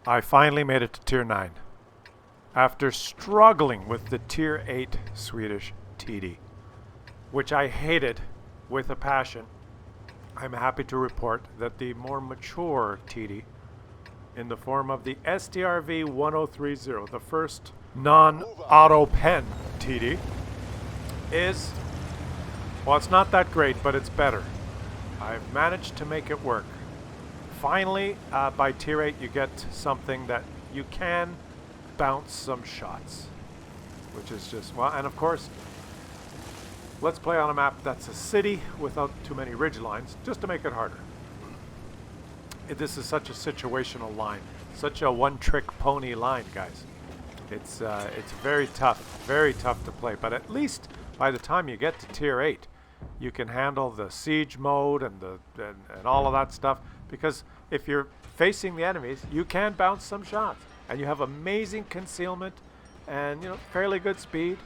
I finally made it to Tier 9. After struggling with the Tier 8 Swedish TD, which I hated with a passion, I'm happy to report that the more mature TD, in the form of the STRV 1030, the first non-auto pen TD, is, well, it's not that great, but it's better. I've managed to make it work. Finally, by Tier 8, you get something that you can bounce some shots, which is just, well, and of course, let's play on a map that's a city without too many ridge lines, just to make it harder. This is such a situational line, such a one-trick pony line, guys. It's very tough to play, but at least by the time you get to Tier 8, you can handle the siege mode and all of that stuff, because if you're facing the enemies, you can bounce some shots, and you have amazing concealment and, you know, fairly good speed.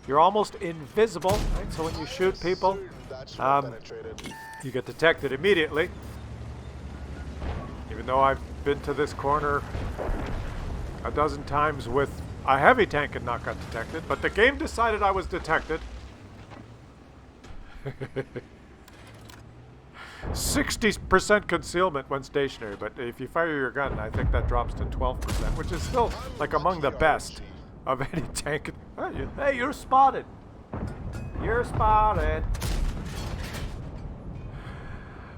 You're almost invisible, right? So when you shoot people, you get detected immediately. Even though I've been to this corner a dozen times with a heavy tank and not got detected, but the game decided I was detected. 60% concealment when stationary, but if you fire your gun, I think that drops to 12%, which is still like among the best of any tank. Hey, you're spotted. You're spotted.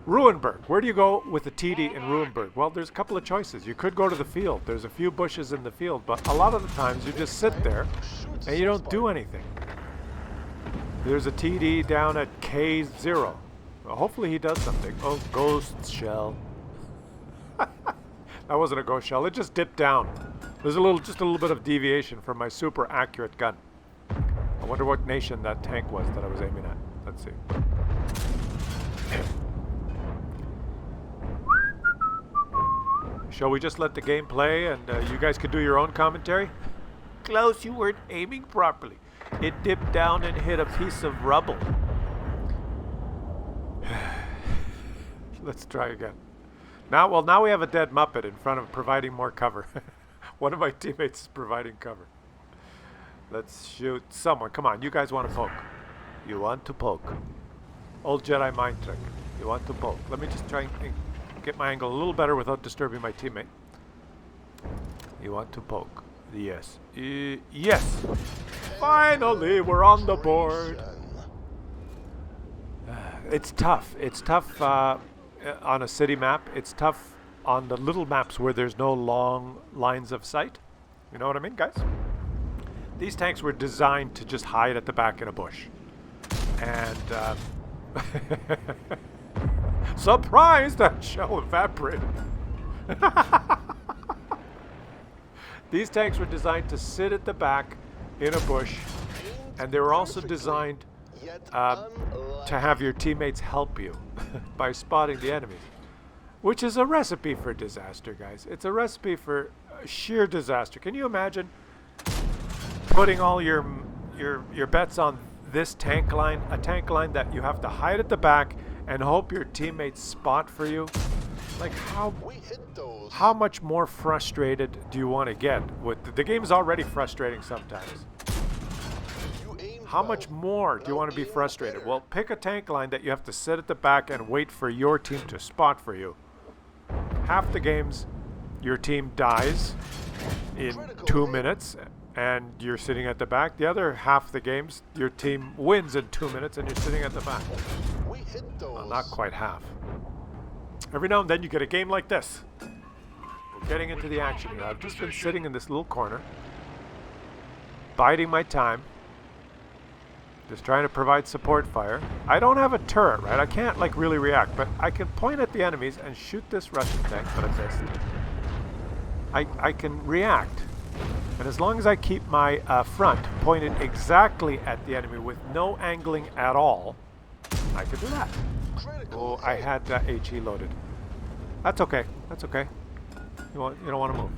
Ruinberg. Where do you go with a TD in Ruinberg? Well, there's a couple of choices. You could go to the field. There's a few bushes in the field, but a lot of the times you just sit there and you don't do anything. There's a TD down at K0. Well, hopefully he does something. Oh, ghost shell. That wasn't a ghost shell. It just dipped down. There's just a little bit of deviation from my super accurate gun. I wonder what nation that tank was that I was aiming at. Let's see. Shall we just let the game play and you guys could do your own commentary? Klaus, you weren't aiming properly. It dipped down and hit a piece of rubble. Let's try again. Now we have a dead Muppet in front of providing more cover. One of my teammates is providing cover. Let's shoot someone. Come on, you guys want to poke. You want to poke. Old Jedi mind trick. You want to poke. Let me just try and get my angle a little better without disturbing my teammate. You want to poke. Yes. Yes! Finally, we're on the board. It's tough. It's tough on a city map. It's tough on the little maps where there's no long lines of sight. You know what I mean, guys? These tanks were designed to just hide at the back in a bush. And, surprise! That shell evaporated. These tanks were designed to sit at the back in a bush, and they were also designed to have your teammates help you by spotting the enemies, which is a recipe for disaster, guys. It's a recipe for sheer disaster. Can you imagine putting all your bets on this tank line, a tank line that you have to hide at the back and hope your teammates spot for you? Like, how much more frustrated do you want to get? The game's already frustrating sometimes. How much more do you want to be frustrated? Well, pick a tank line that you have to sit at the back and wait for your team to spot for you. Half the games, your team dies in 2 minutes and you're sitting at the back. The other half the games, your team wins in 2 minutes and you're sitting at the back. Well, not quite half. Every now and then you get a game like this. We're getting into the action here. I've just been sitting in this little corner, biding my time, just trying to provide support fire. I don't have a turret, right? I can't like really react, but I can point at the enemies and shoot this Russian tank, but I missed. I can react. And as long as I keep my front pointed exactly at the enemy with no angling at all, I can do that. Oh, I had HE loaded. That's okay. That's okay. You don't want to move.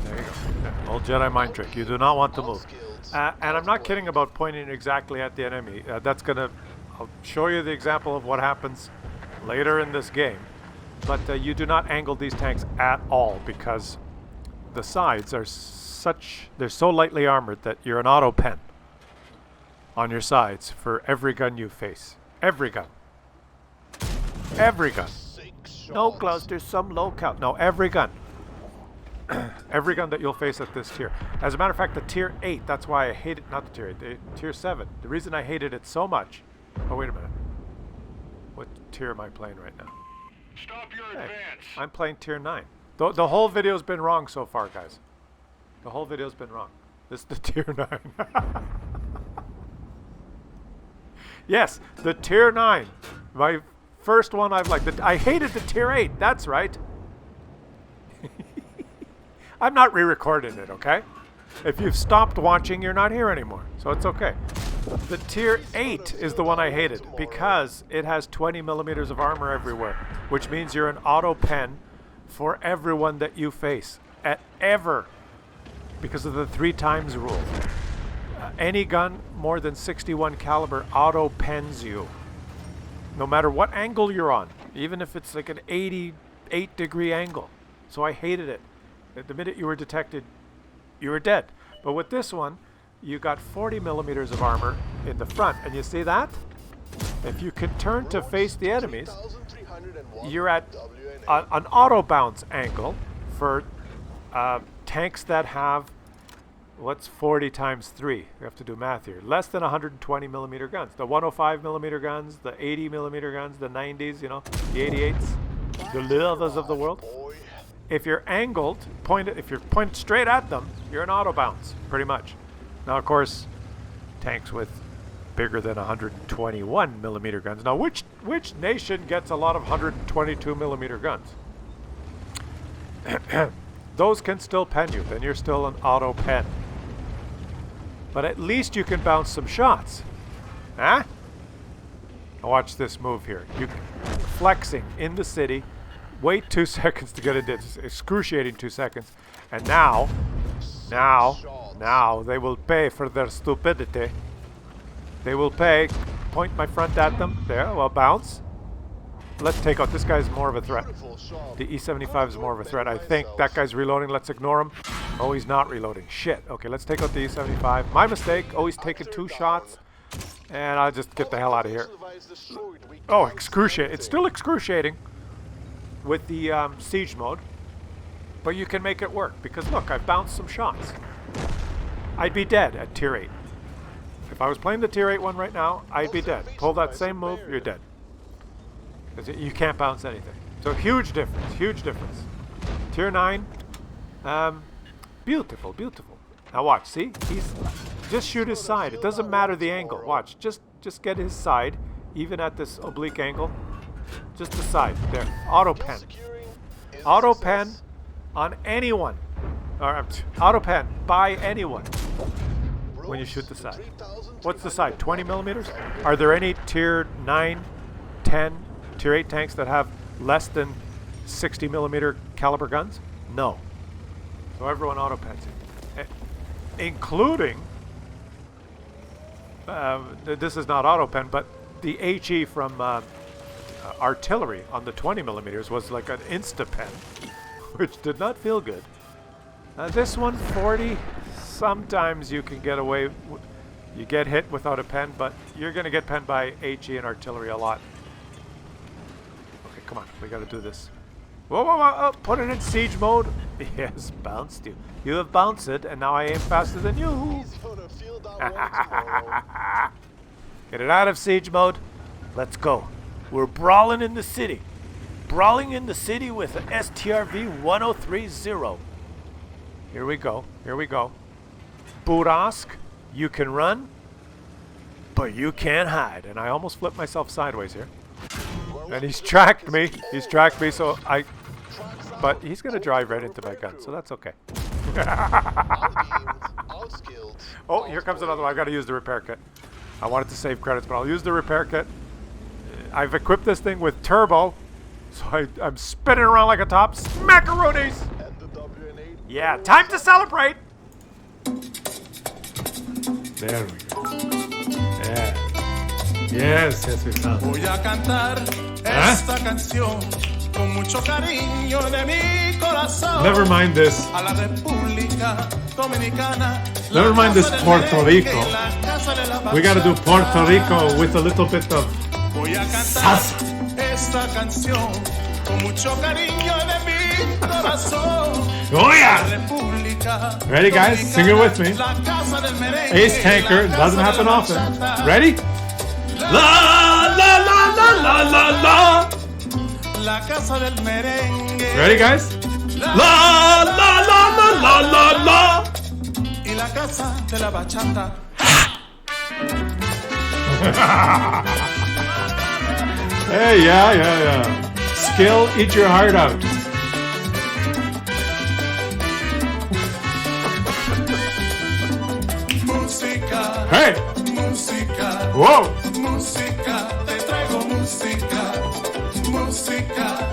There you go. Yeah. Old Jedi mind trick. You do not want to move. And I'm not kidding about pointing exactly at the enemy. I'll show you the example of what happens later in this game. But you do not angle these tanks at all, because the sides are they're so lightly armored that you're an auto pen on your sides for every gun you face. Every gun. Every gun. No, Klaus, there's some low count. No, every gun. Every gun that you'll face at this tier. As a matter of fact, the tier 8, that's why I hate it. Not the tier 8, the tier 7. The reason I hated it so much. Oh, wait a minute. What tier am I playing right now? Stop your advance. I'm playing tier 9. The whole video's been wrong so far, guys. The whole video's been wrong. This is the tier 9. Yes, the tier 9. My first one I've liked. I hated the tier 8. That's right. I'm not re-recording it, okay? If you've stopped watching, you're not here anymore. So it's okay. The tier 8 is the one I hated because it has 20 millimeters of armor everywhere, which means you're an auto pen for everyone that you face at ever because of the 3 times rule. Any gun more than 61 caliber auto pens you, no matter what angle you're on, even if it's like an 88-degree angle. So I hated it. The minute you were detected, you were dead. But with this one, you got 40 millimeters of armor in the front, and you see that? If you can turn to face the enemies, you're at an auto bounce angle for tanks that have, what's 40 times 3? We have to do math here. Less than 120 millimeter guns. The 105 millimeter guns, the 80 millimeter guns, the 90s, you know, the 88s, the Levas of the world. If you're angled, if you're pointed straight at them, you're an auto bounce, pretty much. Now, of course, tanks with bigger than 121 millimeter guns. Now, which nation gets a lot of 122 millimeter guns? Those can still pen you. Then you're still an auto pen. But at least you can bounce some shots. Huh? Now watch this move here. You flexing in the city. Wait 2 seconds to get it. It's excruciating 2 seconds. And now they will pay for their stupidity. They will pay. Point my front at them. There, well, bounce. Let's take out. This guy's more of a threat. The E75 is more of a threat. I think that guy's reloading. Let's ignore him. Oh, he's not reloading. Shit. Okay, let's take out the E75. My mistake. Oh, he's taking 2 shots. And I'll just get the hell out of here. Oh, excruciating. It's still excruciating with the siege mode, but you can make it work because look, I've bounced some shots. I'd be dead at tier 8. If I was playing the tier 8 one right now, I'd be dead. Pull that same move, you're dead. Because you can't bounce anything. So huge difference, huge difference. Tier 9, beautiful, beautiful. Now watch, see? Just shoot his side. It doesn't matter the angle. Watch, just get his side, even at this oblique angle. Just the side. There. Auto pen. Auto pen on anyone. Or auto pen by anyone when you shoot the side. What's the side? 20 millimeters? Are there any tier 9, 10, tier 8 tanks that have less than 60 millimeter caliber guns? No. So everyone auto pens it. Including, this is not auto pen, but the HE from artillery on the 20 millimeters was like an insta pen, which did not feel good. This 140, sometimes you can get away, you get hit without a pen, but you're going to get penned by HE and artillery a lot. Okay, come on, we got to do this. Whoa, whoa, whoa, oh, put it in siege mode. Yes, bounced you. You have bounced it, and now I aim faster than you. Get it out of siege mode. Let's go. We're brawling in the city. Brawling in the city with an STRV 1030. Here we go. Here we go. Burask, you can run, but you can't hide. And I almost flipped myself sideways here. And he's tracked me. He's tracked me, so but he's going to drive right into my gun, so that's okay. Oh, here comes another one. I got to use the repair kit. I wanted to save credits, but I'll use the repair kit. I've equipped this thing with turbo, so I'm spinning around like a top. Smackaroonies! Yeah, time to celebrate! There we go. Yeah. Yes, yes, we found it. Voy a cantar esta canción con mucho cariño de mi corazón. Never mind this. Never mind this Puerto Rico. We gotta do Puerto Rico with a little bit of salsa. Oh yeah! Ready guys? Sing it with me. Ace Tanker doesn't happen often. Ready? La la la la la la la. Ready guys? La la la la la la la. Hey, yeah. Skill, eat your heart out. Hey! Whoa!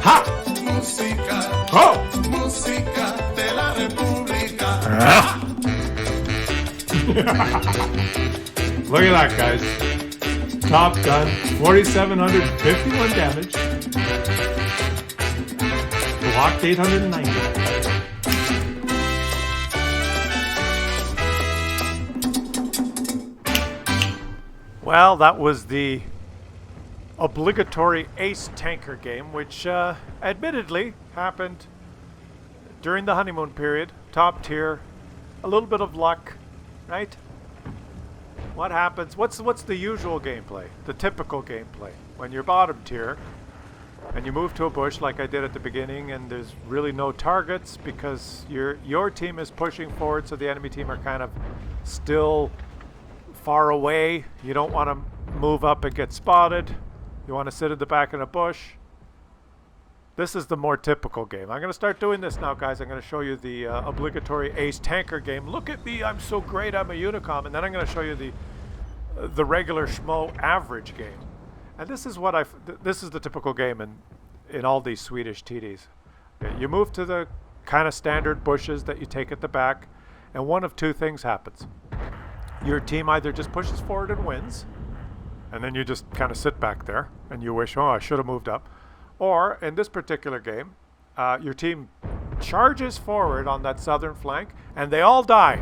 Ha! Oh! Look at that, guys. Top gun, 4,751 damage. Blocked 890. Well, that was the obligatory Ace Tanker game, which admittedly happened during the honeymoon period. Top tier, a little bit of luck, right? What happens? What's the usual gameplay? The typical gameplay when you're bottom tier and you move to a bush like I did at the beginning, and there's really no targets because your team is pushing forward, so the enemy team are kind of still far away. You don't want to move up and get spotted. You want to sit in the back of a bush. This is the more typical game. I'm going to start doing this now, guys. I'm going to show you the obligatory Ace Tanker game. Look at me, I'm so great, I'm a Unicom. And then I'm going to show you the regular schmo average game. And this is what this is the typical game in all these Swedish TDs. You move to the kind of standard bushes that you take at the back, and one of two things happens. Your team either just pushes forward and wins, and then you just kind of sit back there and you wish, oh, I should have moved up. Or in this particular game, your team charges forward on that southern flank and they all die.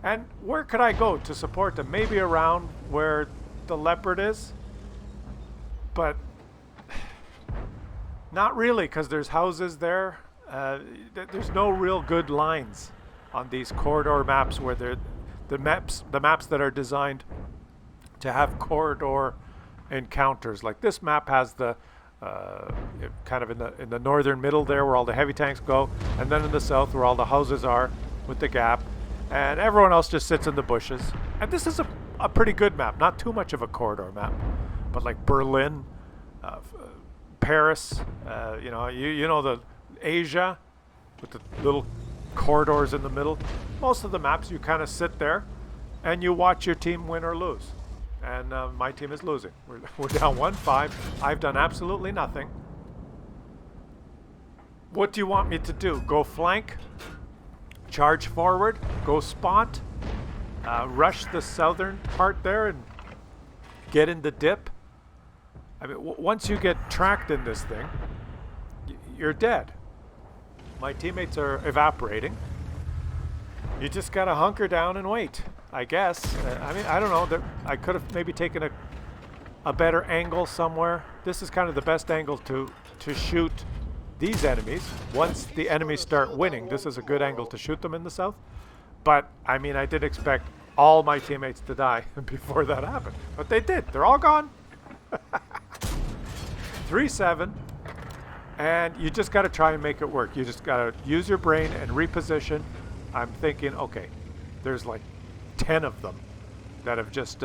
And where could I go to support them? Maybe around where the leopard is, but not really, because there's houses there. There's no real good lines on these corridor maps where the maps that are designed to have corridor encounters. Like this map has the kind of in the northern middle there where all the heavy tanks go, and then in the south where all the houses are with the gap, and everyone else just sits in the bushes. And this is a pretty good map, not too much of a corridor map, but like Berlin, Paris, you know the Asia with the little corridors in the middle. Most of the maps you kind of sit there and you watch your team win or lose. And my team is losing. We're down 1-5. I've done absolutely nothing. What do you want me to do? Go flank? Charge forward? Go spot? Rush the southern part there and get in the dip? I mean, once you get tracked in this thing, you're dead. My teammates are evaporating. You just gotta hunker down and wait, I guess. I mean, I don't know. I could have maybe taken a better angle somewhere. This is kind of the best angle to shoot these enemies. Once the enemies start winning, this is a good angle to shoot them in the south. But, I mean, I did expect all my teammates to die before that happened. But they did. They're all gone. 3-7. And you just got to try and make it work. You just got to use your brain and reposition. I'm thinking, okay, there's like 10 of them that have just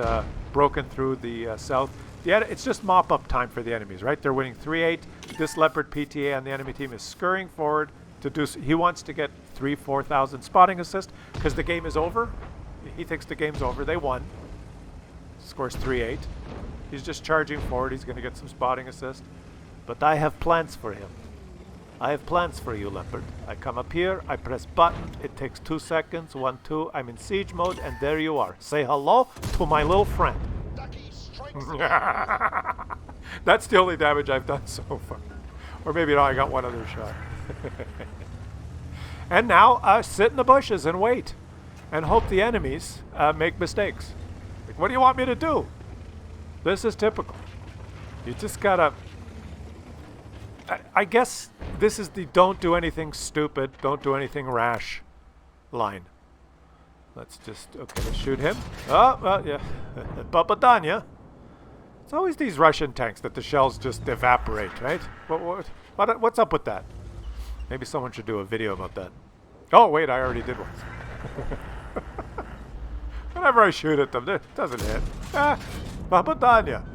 broken through the south. It's just mop-up time for the enemies, right? They're winning 3-8. This Leopard PTA on the enemy team is scurrying forward to do. He wants to get 3,000-4,000 spotting assist because the game is over. He thinks the game's over. They won. Scores 3-8. He's just charging forward. He's going to get some spotting assist. But I have plans for him. I have plans for you, Leopard. I come up here, I press button, it takes 2 seconds, 1, 2, I'm in siege mode, and there you are. Say hello to my little friend. That's the only damage I've done so far. Or maybe no, I got one other shot. And now sit in the bushes and wait. And hope the enemies make mistakes. Like, what do you want me to do? This is typical. You just gotta... I guess this is the don't do anything stupid, don't do anything rash line. Let's just... Okay, let's shoot him. Oh, well, yeah. Papadanya. It's always these Russian tanks that the shells just evaporate, right? What's up with that? Maybe someone should do a video about that. Oh, wait, I already did one. Whenever I shoot at them, it doesn't hit. Ah, Papadanya.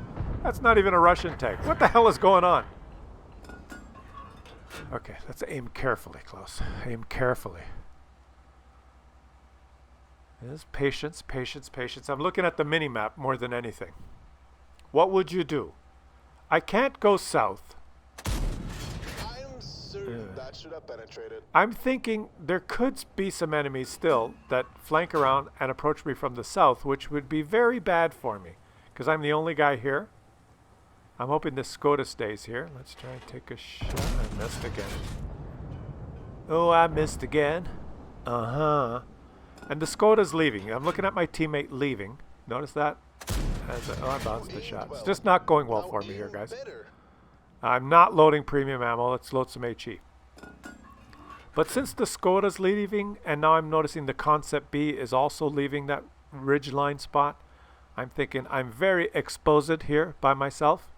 That's not even a Russian tank. What the hell is going on? Okay, let's aim carefully, Klaus. Aim carefully. There's patience, patience, patience. I'm looking at the mini-map more than anything. What would you do? I can't go south. I'm certain that should have penetrated. I'm thinking there could be some enemies still that flank around and approach me from the south, which would be very bad for me, because I'm the only guy here. I'm hoping this Skoda stays here. Let's try and take a shot. I missed again. Oh, I missed again. Uh-huh. And the Skoda's leaving. I'm looking at my teammate leaving. Notice that? Oh, I bounced the shot. It's just not going well for me here, guys. I'm not loading premium ammo. Let's load some HE. But since the Skoda's leaving, and now I'm noticing the Concept B is also leaving that ridgeline spot, I'm thinking I'm very exposed here by myself.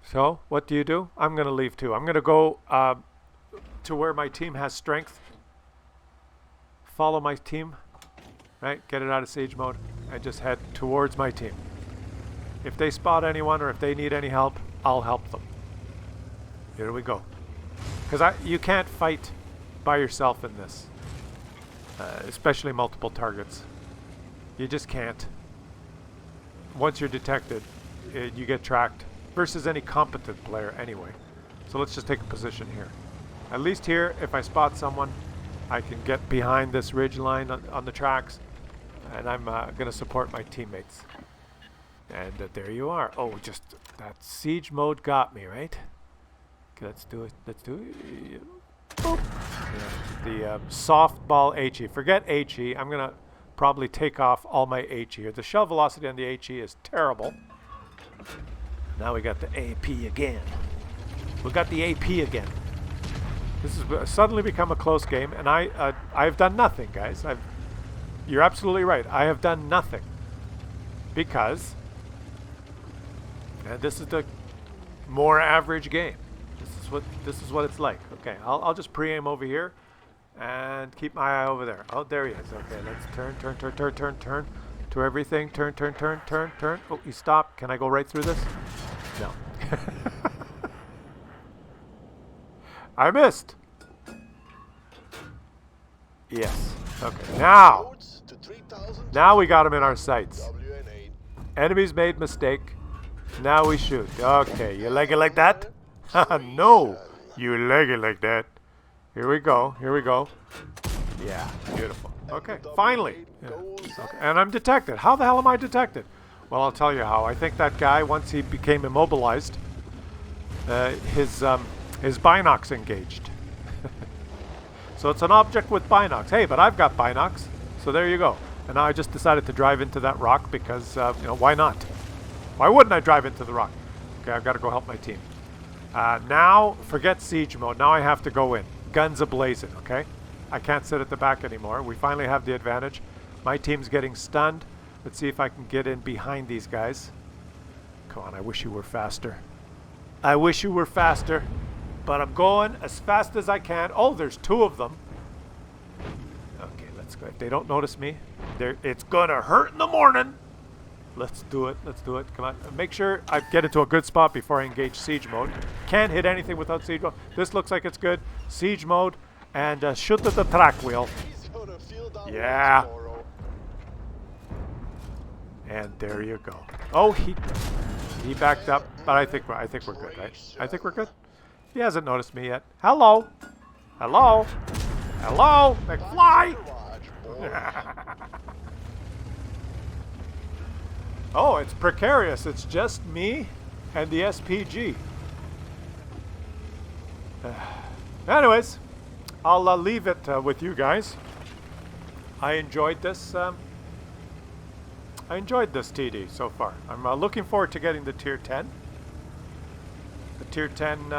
So, what do? I'm going to leave too. I'm going to go to where my team has strength. Follow my team. Right? Get it out of siege mode. And just head towards my team. If they spot anyone or if they need any help, I'll help them. Here we go. Because you can't fight by yourself in this. Especially multiple targets. You just can't. Once you're detected, you get tracked. Versus any competent player anyway. So let's just take a position here. At least here, if I spot someone, I can get behind this ridge line on the tracks. And I'm going to support my teammates. And there you are. Oh, just that siege mode got me, right? Okay, let's do it. Let's do it. Boop. Yeah, the softball HE. Forget HE. I'm going to probably take off all my HE here. The shell velocity on the HE is terrible. Now we got the AP again. We got the AP again. This has suddenly become a close game, and I've done nothing, guys. You're absolutely right. I have done nothing because this is the more average game. This is what it's like. Okay, I'll just pre-aim over here and keep my eye over there. Oh, there he is. Okay, let's turn to everything. Turn. Oh, you stopped. Can I go right through this? No. I missed. Yes. Okay. Now we got him in our sights. Enemies made mistake. Now we shoot. Okay. You like it like that? No. You like it like that. Here we go. Here we go. Yeah. Beautiful. Okay. Finally. Yeah. Okay. And I'm detected. How the hell am I detected? Well, I'll tell you how. I think that guy, once he became immobilized, his binocs engaged. So it's an object with binocs. Hey, but I've got binocs, so there you go. And now I just decided to drive into that rock because, why not? Why wouldn't I drive into the rock? Okay, I've got to go help my team. Now, forget siege mode. Now I have to go in. Guns a-blazing, okay? I can't sit at the back anymore. We finally have the advantage. My team's getting stunned. Let's see if I can get in behind these guys. Come on, I wish you were faster. I wish you were faster. But I'm going as fast as I can. Oh, there's two of them. Okay, let's go. If they don't notice me, it's gonna hurt in the morning. Let's do it. Let's do it. Come on. Make sure I get into a good spot before I engage siege mode. Can't hit anything without siege mode. This looks like it's good. Siege mode and shoot at the track wheel. Yeah. And there you go. Oh, he backed up, but I think we're good, right? I think we're good. He hasn't noticed me yet. Hello, hello, hello, McFly. Oh, it's precarious. It's just me and the SPG. Anyways, I'll leave it with you guys. I enjoyed this. I enjoyed this TD so far. I'm looking forward to getting the Tier 10. The Tier 10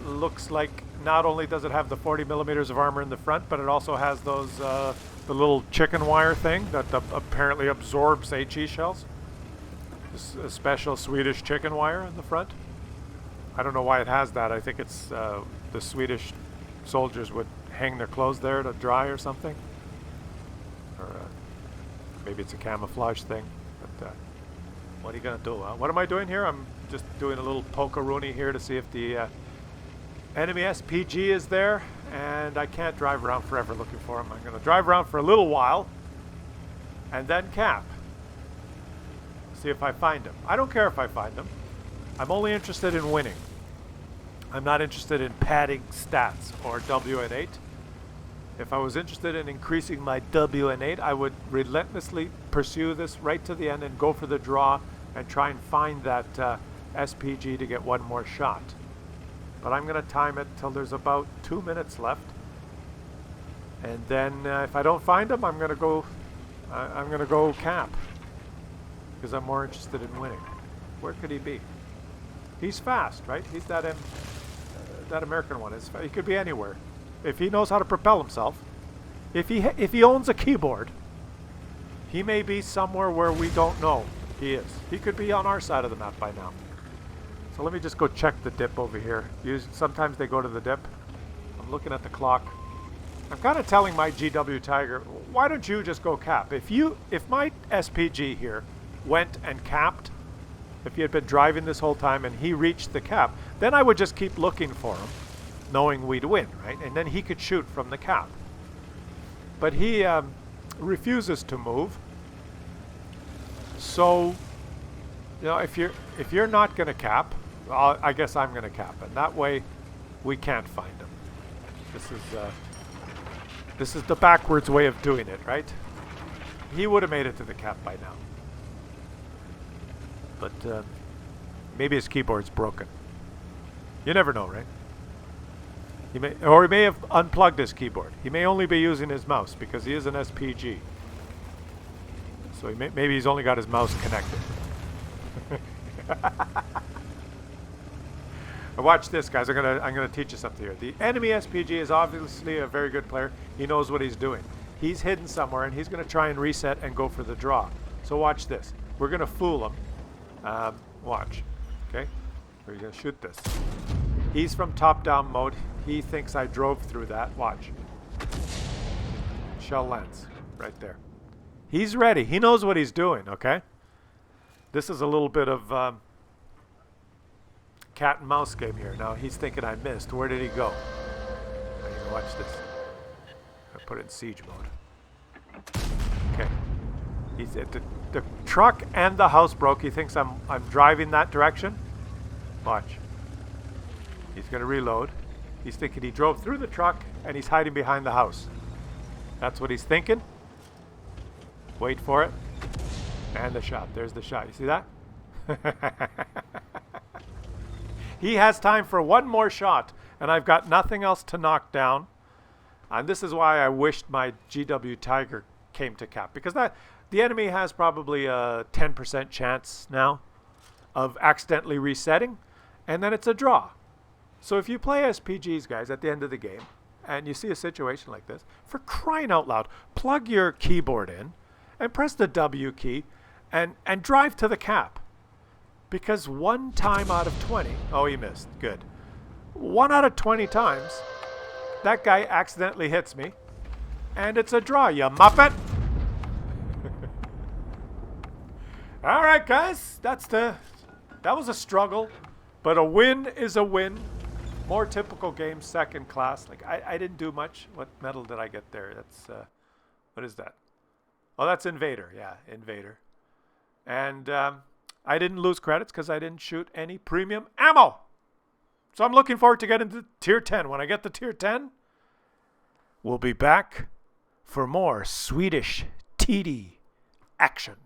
looks like not only does it have the 40 millimeters of armor in the front, but it also has those the little chicken wire thing that apparently absorbs HE shells. A special Swedish chicken wire in the front. I don't know why it has that. I think it's the Swedish soldiers would hang their clothes there to dry or something. Or maybe it's a camouflage thing. But what are you going to do? What am I doing here? I'm just doing a little poke-a-rooney here to see if the enemy SPG is there. And I can't drive around forever looking for him. I'm going to drive around for a little while and then cap. See if I find him. I don't care if I find him. I'm only interested in winning. I'm not interested in padding stats or WN8. If I was interested in increasing my WN8, I would relentlessly pursue this right to the end and go for the draw and try and find that SPG to get one more shot. But I'm going to time it till there's about 2 minutes left. And then if I don't find him, I'm going to go cap. Because I'm more interested in winning. Where could he be? He's fast, right? He's that that American one. He could be anywhere. If he knows how to propel himself, if he owns a keyboard, he may be somewhere where we don't know he is. He could be on our side of the map by now. So let me just go check the dip over here. Sometimes they go to the dip. I'm looking at the clock. I'm kind of telling my GW Tiger, why don't you just go cap? If my SPG here went and capped, if he had been driving this whole time and he reached the cap, then I would just keep looking for him, knowing we'd win, right? And then he could shoot from the cap. But he refuses to move. So, you know, if you're not going to cap, I guess I'm going to cap, and that way we can't find him. This is the backwards way of doing it, right? He would have made it to the cap by now. But maybe his keyboard's broken. You never know, right? He may have unplugged his keyboard. He may only be using his mouse because he is an SPG. So maybe he's only got his mouse connected. Watch this, guys. I'm gonna teach you something here. The enemy SPG is obviously a very good player. He knows what he's doing. He's hidden somewhere, and he's gonna try and reset and go for the draw. So watch this. We're gonna fool him. Watch. Okay? We're gonna shoot this. He's from top-down mode. He thinks I drove through that. Watch. Shell lands right there. He's ready. He knows what he's doing, okay? This is a little bit of cat and mouse game here. Now he's thinking I missed. Where did he go? Now you can watch this. I put it in siege mode. Okay. He's at the truck and the house broke. He thinks I'm driving that direction. Watch. He's going to reload. He's thinking he drove through the truck and he's hiding behind the house. That's what he's thinking. Wait for it. And the shot. There's the shot. You see that? He has time for one more shot, and I've got nothing else to knock down. And this is why I wished my GW Tiger came to cap, because the enemy has probably a 10% chance now of accidentally resetting, and then it's a draw. So if you play SPGs, guys, at the end of the game, and you see a situation like this, for crying out loud, plug your keyboard in and press the W key and drive to the cap. Because one time out of 20, oh, he missed, good. 1 out of 20 times, that guy accidentally hits me, and it's a draw, you muppet. All right, guys, that was a struggle, but a win is a win. More typical game, second class. Like I didn't do much. What medal did I get there? That's what is that? Oh, that's Invader. Yeah, Invader. And I didn't lose credits because I didn't shoot any premium ammo. So I'm looking forward to getting to tier 10. When I get to tier 10, we'll be back for more Swedish TD action.